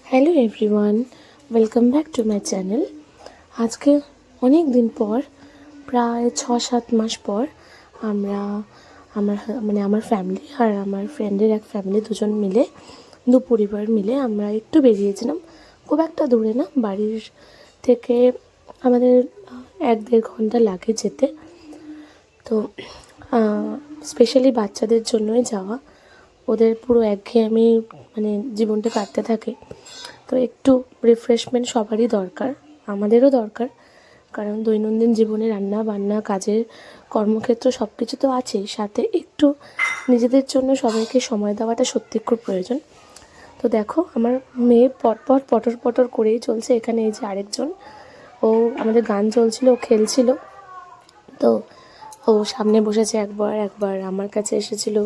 Hello everyone, welcome back to my channel. আজকে অনেক দিন পর, প্রায় 6-7 মাস পর আমরা আমার ফ্যামিলি আর আমার ফ্রেন্ডের এক ফ্যামিলি দুজন মিলে পরিবার মিলে আমরা একটু বেরিয়েছিলাম। খুব একটা দূরে না, বাড়ির থেকে আমাদের 1-1.5 ঘন্টা লাগে যেতে। তো স্পেশালি বাচ্চাদের জন্যই যাওয়া। ওদের পুরো একঘেয়েমি জীবনটা কাটতে থাকে, তো একটু রিফ্রেশমেন্ট সবারই দরকার, আমাদেরও দরকার। কারণ দৈনন্দিন জীবনে রান্না বান্না, কাজের কর্মক্ষেত্র সব কিছু তো আছেই, সাথে একটু নিজেদের জন্য সবাইকে সময় দেওয়াটা সত্যি খুব প্রয়োজন। তো দেখো, আমার মেয়ে পটপট পটর পটর করেই চলছে। এখানে এই যে আরেকজন, ও আমাদের গান চলছিল, ও খেলছিল, তো ও সামনে বসেছে, একবার আমার কাছে এসেছিল।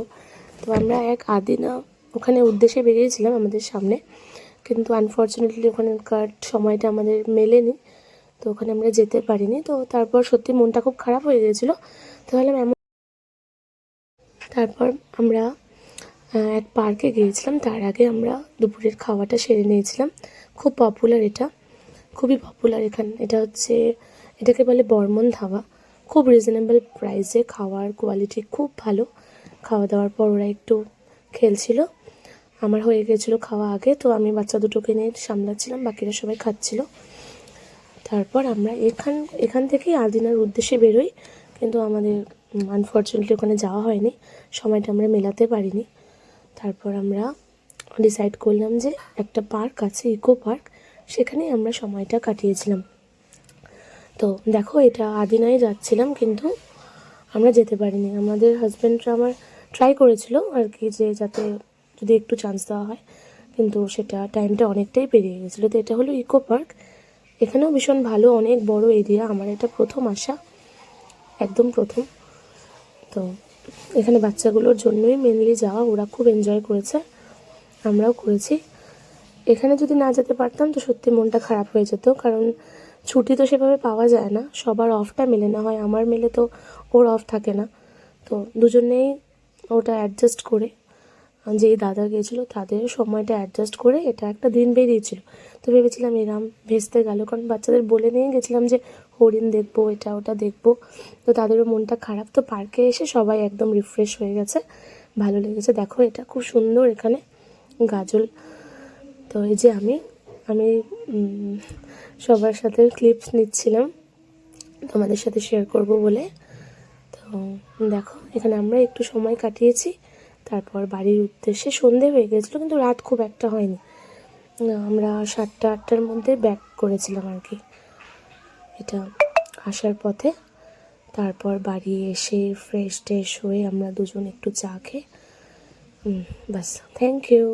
তো আমরা এক আদিনা ওখানে উদ্দেশ্যে বেরিয়েছিলাম আমাদের সামনে, কিন্তু আনফর্চুনেটলি ওখানকার সময়টা আমাদের মেলেনি, তো ওখানে আমরা যেতে পারিনি। তো তারপর সত্যি মনটা খুব খারাপ হয়ে গিয়েছিলো। তাহলে তারপর আমরা এক পার্কে গিয়েছিলাম। তার আগে আমরা দুপুরের খাওয়াটা সেরে নিয়েছিলাম। খুব পপুলার, এটা খুবই পপুলার এখানে। এটাকে বলে বর্মন ধাবা। খুব রিজনেবল প্রাইসে, খাওয়ার কোয়ালিটি খুব ভালো। খাওয়া দাওয়ার পর ওরা একটু খেলছিল, আমার হয়ে গেছিলো খাওয়া আগে, তো আমি বাচ্চা দুটোকে নিয়ে সামলাচ্ছিলাম, বাকিরা সবাই খাচ্ছিল। তারপর আমরা এখান থেকেই আদিনার উদ্দেশ্যে বেরোই, কিন্তু আমাদের আনফর্চুনেটলি ওখানে যাওয়া হয়নি, সময়টা আমরা মেলাতে পারিনি। তারপর আমরা ডিসাইড করলাম যে একটা পার্ক আছে, ইকো পার্ক, সেখানেই আমরা সময়টা কাটিয়েছিলাম। তো দেখো, এটা আদিনায় যাচ্ছিলাম, কিন্তু আমরা যেতে পারিনি। আমাদের হাজব্যান্ডরা আমার ট্রাই করেছিল আর কি, যে যাতে যদি একটু চান্স দেওয়া হয়, কিন্তু সেটা টাইমটা অনেকটাই পেরিয়ে গেছিলো। তো এটা হলো ইকো পার্ক। এখানেও ভীষণ ভালো, অনেক বড় এরিয়া। আমার এটা প্রথম আসা, একদম প্রথম। তো এখানে বাচ্চাগুলোর জন্যই মেনলি যাওয়া, ওরা খুব এনজয় করেছে, আমরাও করেছি। এখানে যদি না যেতে পারতাম তো সত্যি মনটা খারাপ হয়ে যেত, কারণ ছুটি তো সেভাবে পাওয়া যায় না, সবার অফটা মেলে না। হয় আমার মেলে, তো ওর অফ থাকে না। তো দুজনেই ওটা অ্যাডজাস্ট করে, যেই দাদা গিয়েছিলো তাদের সময়টা অ্যাডজাস্ট করে এটা একটা দিন বেরিয়েছিল। তো ভেবেছিলাম এরম ভেস্তে গেল, কারণ বাচ্চাদের বলে নিয়ে গেছিলাম যে হরিণ দেখবো, এটা ওটা দেখবো। তো তাদেরও মনটা খারাপ। তো পার্কে এসে সবাই একদম রিফ্রেশ হয়ে গেছে, ভালো লেগেছে। দেখো, এটা খুব সুন্দর এখানে গাজল। তো এই যে আমি সবার সাথে ক্লিপস নিচ্ছিলাম তোমাদের সাথে শেয়ার করব বলে। তো দেখো, এখানে আমরা একটু সময় কাটিয়েছি। তারপর বাড়ির উদ্দেশ্যে সন্ধে হয়ে গেছিলো, কিন্তু রাত খুব একটা হয়নি। আমরা 7টা-8টার মধ্যে ব্যাক করেছিলাম আর কি, এটা আসার পথে। তারপর বাড়ি এসে ফ্রেশ ট্রেশ হয়ে আমরা দুজন একটু চা খেয়ে, বাস, থ্যাংক ইউ।